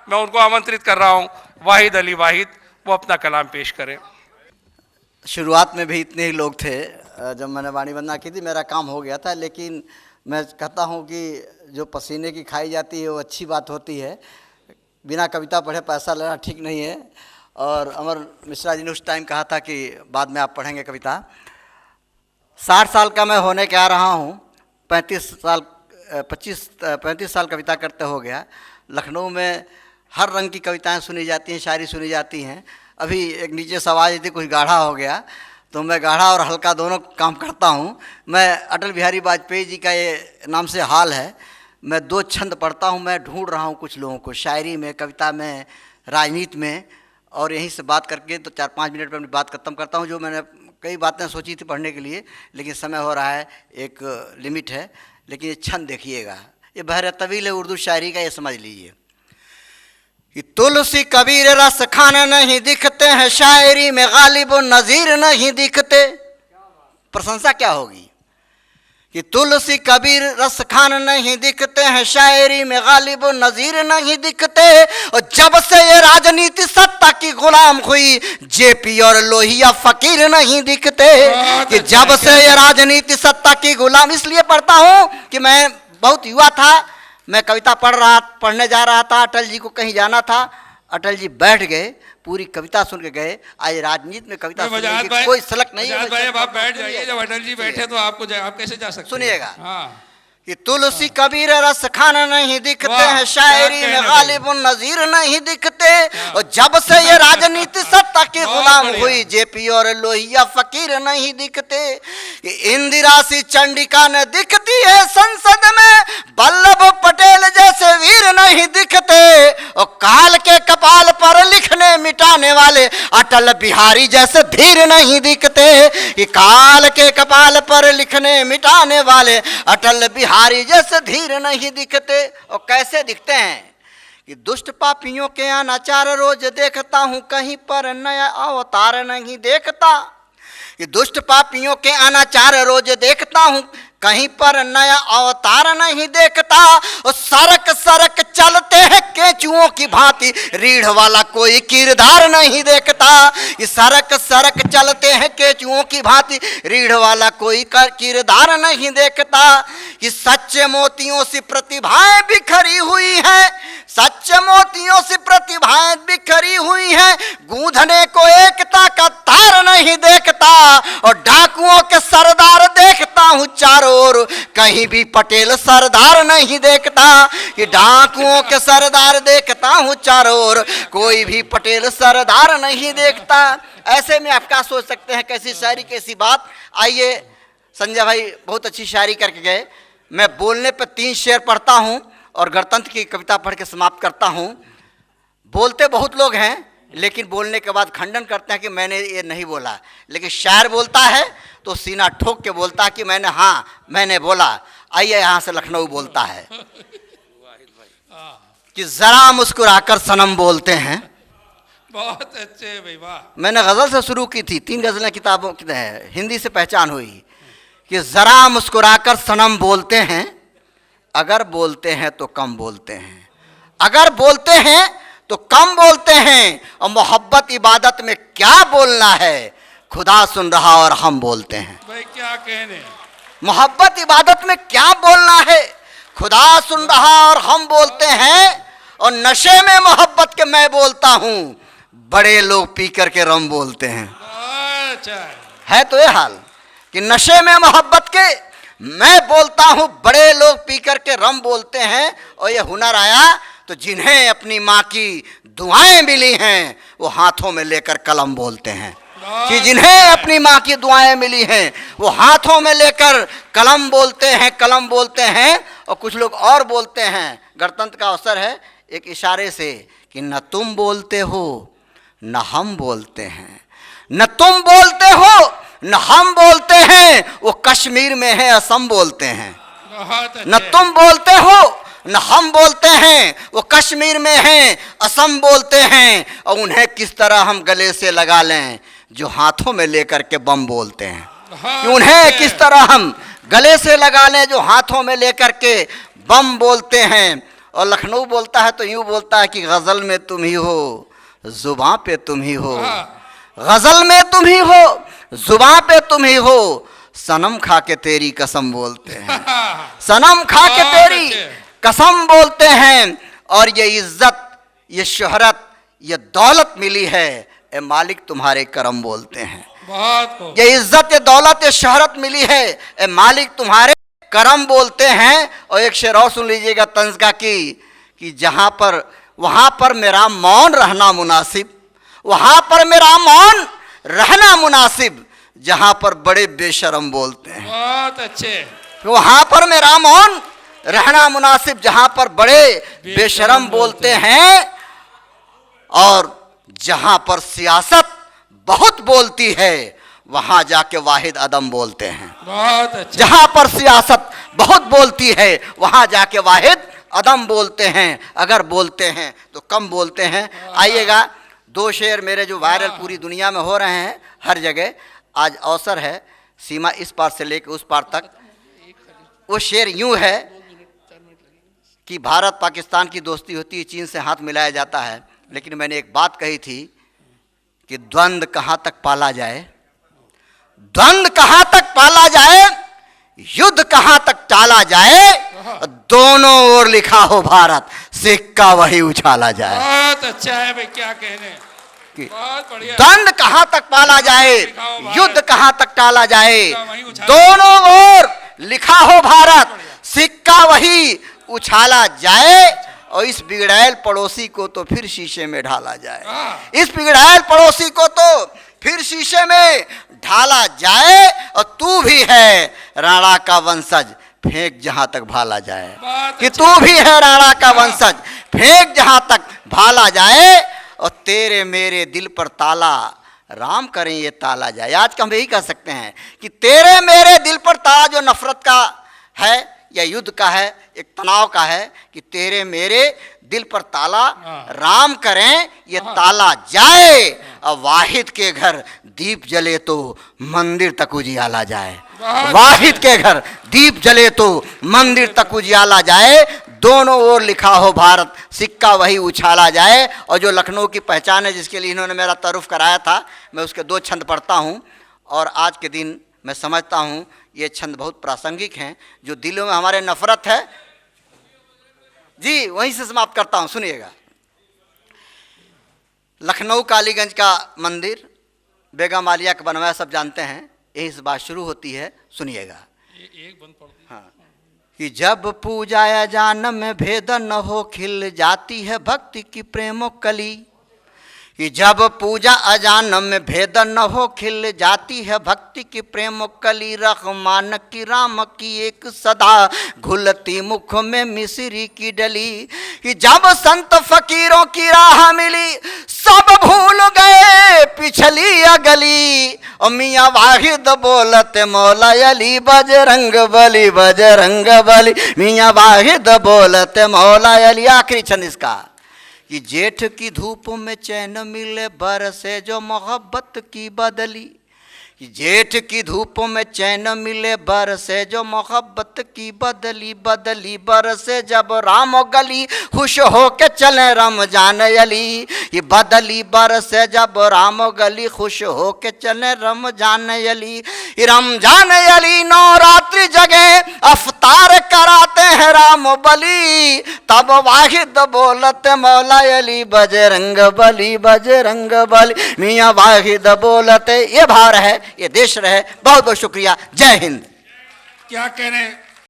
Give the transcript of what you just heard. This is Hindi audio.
मैं उनको आमंत्रित कर रहा हूँ, वाहिद अली वाहिद, वो अपना कलाम पेश करें। शुरुआत में भी इतने ही लोग थे जब मैंने वाणी वंदना की थी, मेरा काम हो गया था। लेकिन मैं कहता हूँ कि जो पसीने की खाई जाती है वो अच्छी बात होती है। बिना कविता पढ़े पैसा लेना ठीक नहीं है। और अमर मिश्रा जी ने उस टाइम कहा था कि बाद में आप पढ़ेंगे कविता। 60 साल का मैं होने के आ रहा हूँ, 35 साल कविता करते हो गया। लखनऊ में हर रंग की कविताएं सुनी जाती हैं, शायरी सुनी जाती हैं। अभी एक नीचे से आवाज़ थी, कुछ गाढ़ा हो गया, तो मैं गाढ़ा और हल्का दोनों काम करता हूँ। मैं अटल बिहारी वाजपेयी जी का ये नाम से हाल है। मैं 2 छंद पढ़ता हूँ। मैं ढूंढ रहा हूँ कुछ लोगों को, शायरी में, कविता में, राजनीति में, और यहीं से बात करके तो 4-5 मिनट में अपनी बात खत्म करता हूँ। जो मैंने कई बातें सोची थी पढ़ने के लिए, लेकिन समय हो रहा है, एक लिमिट है। लेकिन ये छंद देखिएगा, ये बहर तवील है उर्दू शायरी का, ये समझ लीजिए कि तुलसी कबीर रस खान नहीं दिखते हैं, शायरी में गालिब नज़ीर नहीं दिखते। प्रशंसा क्या होगी कि तुलसी कबीर रस खान नहीं दिखते हैं, शायरी में गालिब नज़ीर नहीं दिखते। और जब से ये राजनीति सत्ता की गुलाम हुई, जेपी और लोहिया फकीर नहीं दिखते। कि जब से ये राजनीति सत्ता की गुलाम, इसलिए पढ़ता हूँ कि मैं बहुत युवा था, मैं कविता पढ़ने जा रहा था, अटल जी को कहीं जाना था, अटल जी बैठ गए, पूरी कविता सुन के गए। आज राजनीति में कविता सुनने की कोई सलक नहीं है। भाई आप बैठ जाइए, जब अटल जी बैठे तो आप कैसे जा सकते? सुनिएगा। हाँ। कि तुलसी कबीर रस खान नहीं दिखते हैं, शायरी में गालिब नज़ीर नहीं दिखते। और जब से ये राजनीति सत्ता की गुलाम हुई, जेपी और लोहिया फकीर नहीं दिखते। इंदिरा सी चंडिका ने दिखती है संसद में, वल्लभ पटेल जैसे वीर नहीं दिखते। और काल के कपाल पर लिखने मिटाने वाले अटल बिहारी जैसे धीर नहीं दिखते। कि काल के कपाल पर लिखने मिटाने वाले अटल बिहारी जैसे धीर नहीं दिखते। और कैसे दिखते हैं कि दुष्ट पापियों के अनाचार रोज देखता हूं, कहीं पर नया अवतार नहीं देखता। कि दुष्ट पापियों के अनाचार रोज देखता हूं, कहीं पर नया अवतार नहीं देखता। और सरक सरक चलते हैं केचुओं की भांति, रीढ़ वाला कोई किरदार नहीं देखता। ये सरक सरक चलते हैं केचुओं की भांति, रीढ़ वाला कोई किरदार नहीं देखता। कि सच्चे मोतियों से प्रतिभाएं बिखरी हुई हैं, सच्चे मोतियों से प्रतिभाएं बिखरी हुई हैं, गूंधने को एकता का तार नहीं देखता। और डाकुओं के सरदार देखता हूं चारों ओर, कहीं भी पटेल सरदार नहीं देखता। कि डाकुओं के सरदार देखता हूं चारों ओर, कोई भी पटेल सरदार नहीं देखता। ऐसे में आप क्या सोच सकते हैं, कैसी शायरी, कैसी बात। आइए, संजय भाई बहुत अच्छी शायरी करके गए। मैं बोलने पर 3 शेर पढ़ता हूं और गणतंत्र की कविता पढ़ के समाप्त करता हूं। बोलते बहुत लोग हैं, लेकिन बोलने के बाद खंडन करते हैं कि मैंने ये नहीं बोला। लेकिन शायर बोलता है तो सीना ठोक के बोलता है कि मैंने बोला। आइए, यहाँ से लखनऊ बोलता है कि जरा मुस्कुराकर सनम बोलते हैं। बहुत अच्छे भाई, वाह। मैंने गजल से शुरू की थी, 3 गजलें किताबों की हिंदी से पहचान हुई कि जरा मुस्कुराकर सनम बोलते हैं, अगर बोलते हैं तो कम बोलते हैं, अगर बोलते हैं तो कम बोलते हैं। और मोहब्बत इबादत में क्या बोलना है, खुदा सुन रहा और हम बोलते हैं। भाई क्या कहने, मोहब्बत इबादत में क्या बोलना है, खुदा सुन रहा और हम बोलते हैं। और नशे में मोहब्बत के मैं बोलता हूं, बड़े लोग पी करके रम बोलते हैं। अच्छा है तो ये हाल कि नशे में मोहब्बत के मैं बोलता हूं, बड़े लोग पी करके रम बोलते हैं। और ये हुनर आया तो जिन्हें अपनी माँ की दुआएं मिली हैं, वो हाथों में लेकर कलम बोलते हैं। कि जिन्हें अपनी माँ की दुआएं मिली हैं, वो हाथों में लेकर कलम बोलते हैं, कलम बोलते हैं। और कुछ लोग और बोलते हैं, गणतंत्र का अवसर है, एक इशारे से कि न तुम बोलते हो न हम बोलते हैं, न तुम बोलते हो न हम बोलते हैं। वो कश्मीर में है, असम बोलते हैं। न तुम बोलते हो न हम बोलते हैं, वो कश्मीर में हैं, असम बोलते हैं। और उन्हें किस तरह हम गले से लगा लें, जो हाथों में लेकर के बम बोलते हैं। कि उन्हें किस तरह हम गले से लगा लें, जो हाथों में लेकर के बम बोलते हैं। और लखनऊ बोलता है तो यूं बोलता है कि गजल में तुम ही हो, जुबां पे तुम ही हो, गजल में तुम ही हो, जुबां पे तुम ही हो, सनम खा के तेरी कसम बोलते हैं, सनम खा के तेरी कसम बोलते हैं। और ये इज्जत, ये शोहरत, ये दौलत मिली है, ए मालिक तुम्हारे करम बोलते हैं। बहुत ये इज्जत, ये दौलत, ये शोहरत मिली है, ए मालिक तुम्हारे करम बोलते हैं। और एक शेर और सुन लीजिएगा तंज का कि जहां पर वहां पर मेरा मौन रहना मुनासिब, वहां पर मेरा मौन रहना मुनासिब, जहां पर बड़े बेशरम बोलते हैं। बहुत अच्छे। वहां पर मेरा मौन रहना मुनासिब, जहां पर बड़े बेशरम बोलते हैं। और जहां पर सियासत बहुत बोलती है, वहां जाके वाहिद अदम बोलते हैं। बहुत अच्छे। जहां पर सियासत बहुत बोलती है, वहां जाके वाहिद अदम बोलते हैं। अगर बोलते हैं तो कम बोलते हैं। आइएगा, दो शेर मेरे जो वायरल पूरी दुनिया में हो रहे हैं हर जगह, आज अवसर है सीमा इस पार से लेकर उस पार तक। वो शेर यूं है कि भारत पाकिस्तान की दोस्ती होती है, चीन से हाथ मिलाया जाता है, लेकिन मैंने एक बात कही थी कि द्वंद्व कहां तक पाला जाए, द्वंद्व कहां तक पाला जाए, युद्ध कहां तक टाला जाए, दोनों ओर लिखा हो भारत, सिक्का वही उछाला जाए। बहुत अच्छा है भाई, क्या कहने, बहुत बढ़िया। द्वंद्व कहां तक पाला जाए, युद्ध कहां तक टाला जाए, दोनों ओर लिखा हो भारत, सिक्का वही उछाला जाए। और इस बिगड़ैल पड़ोसी को तो फिर शीशे में ढाला जाए, इस बिगड़ैल पड़ोसी को तो फिर शीशे में ढाला जाए। और तू भी है राणा का वंशज, फेंक जहां तक भाला जाए, कि तू भी है राणा का वंशज, फेंक जहां तक भाला जाए। और तेरे मेरे दिल पर ताला राम करें ये ताला जाए। आज का हम यही कह सकते हैं कि तेरे मेरे दिल पर ताला जो नफरत का है या युद्ध का है, एक तनाव का है, कि तेरे मेरे दिल पर ताला राम करें ये ताला जाए। और वाहिद के घर दीप जले तो मंदिर तक उजियाला जाए, वाहिद के घर दीप जले तो मंदिर तक उजियाला जाए। दोनों ओर लिखा हो भारत, सिक्का वही उछाला जाए। और जो लखनऊ की पहचान है, जिसके लिए इन्होंने मेरा तारुफ कराया था, मैं उसके दो छंद पढ़ता हूँ। और आज के दिन मैं समझता हूँ ये छंद बहुत प्रासंगिक हैं। जो दिलों में हमारे नफरत है, जी वहीं से समाप्त करता हूँ, सुनिएगा। लखनऊ कालीगंज का मंदिर, बेगम आलिया का बनवाया, सब जानते हैं, यही से बात शुरू होती है, सुनिएगा। एक बंद पढ़ दी। हाँ, कि जब पूजाया जान में भेद न हो, खिल जाती है भक्ति की प्रेमो कली। कि जब पूजा अजान में भेद न हो, खिल जाती है भक्ति की प्रेम कली। रहमान की राम की एक सदा घुलती मुख में मिश्री की डली। कि जब संत फकीरों की राह मिली, सब भूल गए पिछली अगली। और मियाँ वाहिद बोलते मौला अली बजरंग बली, बजरंग बली, मियाँ वाहिद बोलते मौला अली। आखिरी छंद इसका, कि जेठ की धूप में चैन मिले, बरसे जो मोहब्बत की बदली। कि जेठ की धूप में चैन मिले, बरसे जो मोहब्बत की बदली। बदली बरसे जब राम गली, खुश हो के चले रमजान अली। ये बदली बरसे जब राम गली, खुश हो के चले रमजान अली। रमजान अली नवरात्रि जगह अफ्तार कराते हैं राम बली। तब वाहिद बोलते मौला अली बजरंग बली, बजरंग बली, मियाँ वाहिद बोलते। ये भाव है, ये देश रहे। बहुत बहुत शुक्रिया। जय हिंद। क्या कह रहे हैं।